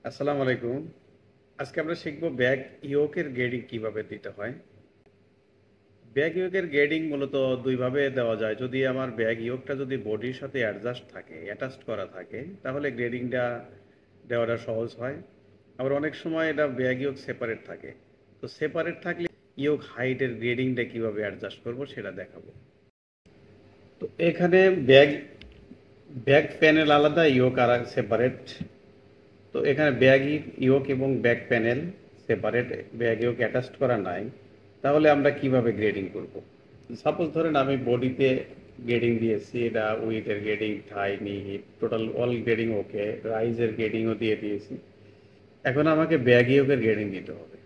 আসসালামু আলাইকুম। আজকে আমরা শিখব ব্যাক ইয়োকের গ্রেডিং কিভাবে দিতে হয়। ব্যাক ইয়োকের গ্রেডিং মূলত দুইভাবে দেওয়া যায়। যদি আমার ব্যাক ইয়োকটা যদি বডির সাথে অ্যাডজাস্ট থাকে, অ্যাটাচড করা থাকে, তাহলে গ্রেডিংটা দেওয়াটা সহজ হয়। আবার অনেক সময় এটা ব্যাক ইয়োক সেপারেট থাকে। তো সেপারেট থাকলে ইয়োক হাইটের গ্রেডিংটা কিভাবে অ্যাডজাস্ট করব সেটা দেখাবো। তো এখানে ব্যাক ব্যাক প্যানেল আলাদা, ইয়োক আর সেপারেট। তো এখানে ব্যাগ ইয়োক এবং back panel separate, bag ইয়োক attached করা নাই। তাহলে আমরা কিভাবে গ্রেডিং করব? সাপোজ ধরেন আমি বডিতে গ্রেডিং দিয়েছি, এটা উইথের গ্রেডিং, থাই, নি, হিপ, টোটাল অল গ্রেডিং ওকে, রাইজের গ্রেডিংও দিয়ে দিয়েছি। এখন আমাকে ব্যাগ ইয়োকের গ্রেডিং দিতে হবে।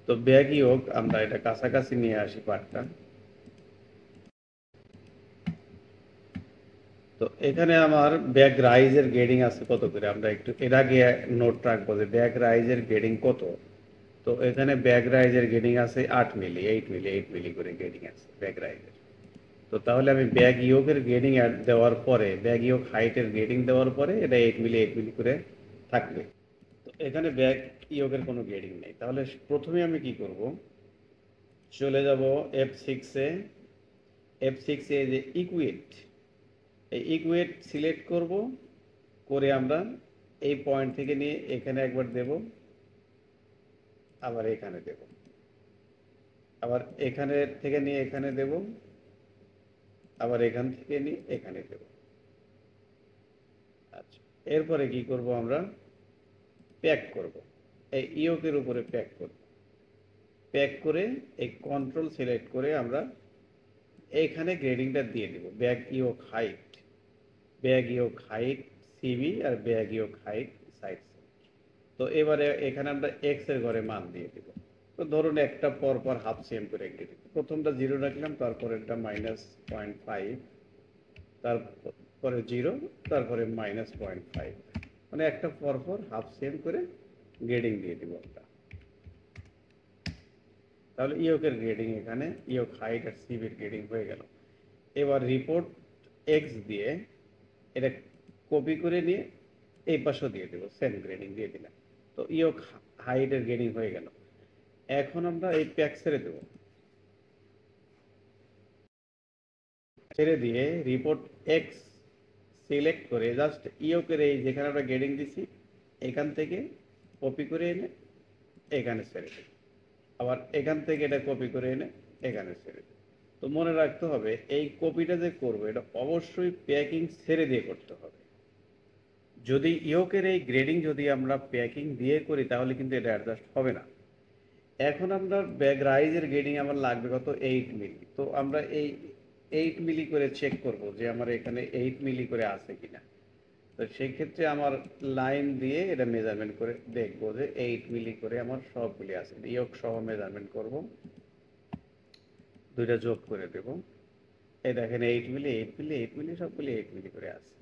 তো ব্যাগ ইয়োক আমরা এটা কাছাকাছি নিয়ে আসি পার্টটা। তো এখানে আমার ব্যাক রাইজের গ্রেডিং আছে কত করে, আমরা একটু এর আগে নোট রাখবো যে ব্যাক রাইজের গ্রেডিং কত। তো এখানে ব্যাক রাইজের গ্রেডিং আছে 8 মিলি, 8 মিলি, 8 মিলি করে গ্রেডিং আছে ব্যাক রাইজের। তো তাহলে আমি ব্যাক ইয়োকের গ্রেডিং দেওয়ার পরে, ব্যাক ইয়োক হাইটের গ্রেডিং দেওয়ার পরে এটা 8 মিলি 8 মিলি করে থাকবে। তো এখানে ব্যাক ইয়োকের কোনো গ্রেডিং নেই। তাহলে প্রথমে আমি কি করব, চলে যাব F6-এ। F6-এ যে ইকুয়েট, এই ইকুয়েট সিলেক্ট করব, করে আমরা এই পয়েন্ট থেকে নিয়ে এখানে একবার দেব, আবার এখানে দেব, আবার এখানে থেকে নিয়ে এখানে দেব, আবার এখান থেকে নিয়ে এখানে দেব। আচ্ছা, এরপরে কি করব, আমরা প্যাক করব, এই ইয়োকের উপরে প্যাক করব। প্যাক করে এই কন্ট্রোল সিলেক্ট করে আমরা এইখানে গ্রেডিংটা দিয়ে দেব, back yoke height, back yoke height CB আর ব্যাক ইয়োক হাইট সাইড। তো এবারে এখানে আমরা এক্স এর ঘরে মান দিয়ে দেব। তো ধরুন একটা পর পর হাফ সেম করে গ্রেডিং, প্রথমটা 0 রাখলাম, তারপরেরটা -0.5, তারপরে 0, তারপরে -0.5, মানে একটা পরপর হাফ সেম করে গ্রেডিং দিয়ে দিব আমরা। তাহলে ইয়োকের গ্রেডিং, এখানে ইয়োক হাইট আর সিবির গ্রেডিং হয়ে গেল। এবার রিপোর্ট এক্স দিয়ে এটা কপি করে নিয়ে এই পাশেও দিয়ে দেবো, সেম গ্রেডিং দিয়ে দিলাম। তো ইয়োক হাইটের গ্রেডিং হয়ে গেল। এখন আমরা এই প্যাক ছেড়ে দেবো, ছেড়ে দিয়ে রিপোর্ট এক্স সিলেক্ট করে জাস্ট ইয়োকের এই যেখানে আমরা গ্রেডিং দিছি এখান থেকে কপি করে এনে এখানে ছেড়ে দেব, আবার এখান থেকে এটা কপি করে এনে এখানে ছেড়ে দেব। তো মনে রাখতে হবে এই কপিটা যে করবো এটা অবশ্যই প্যাকিং ছেড়ে দিয়ে করতে হবে। যদি ইয়োকের এই গ্রেডিং যদি আমরা প্যাকিং দিয়ে করি তাহলে কিন্তু এটা অ্যাডজাস্ট হবে না। এখন আমরা ব্যাক রাইজের গ্রেডিং আমার লাগবে কত, 8 মিলি। তো আমরা এই 8 মিলি করে চেক করব যে আমার এখানে 8 মিলি করে আছে কিনা। তো সেই ক্ষেত্রে আমার লাইন দিয়ে এটা মেজারমেন্ট করে দেখবো যে 8 মিলি করে আমার সবগুলি আছে, ইয়োক সহ মেজারমেন্ট করব, দুইটা যোগ করে দেব। এই দেখেন 8 মিলি 8 মিলি 8 মিলি সবগুলি 8 মিলি করে আছে।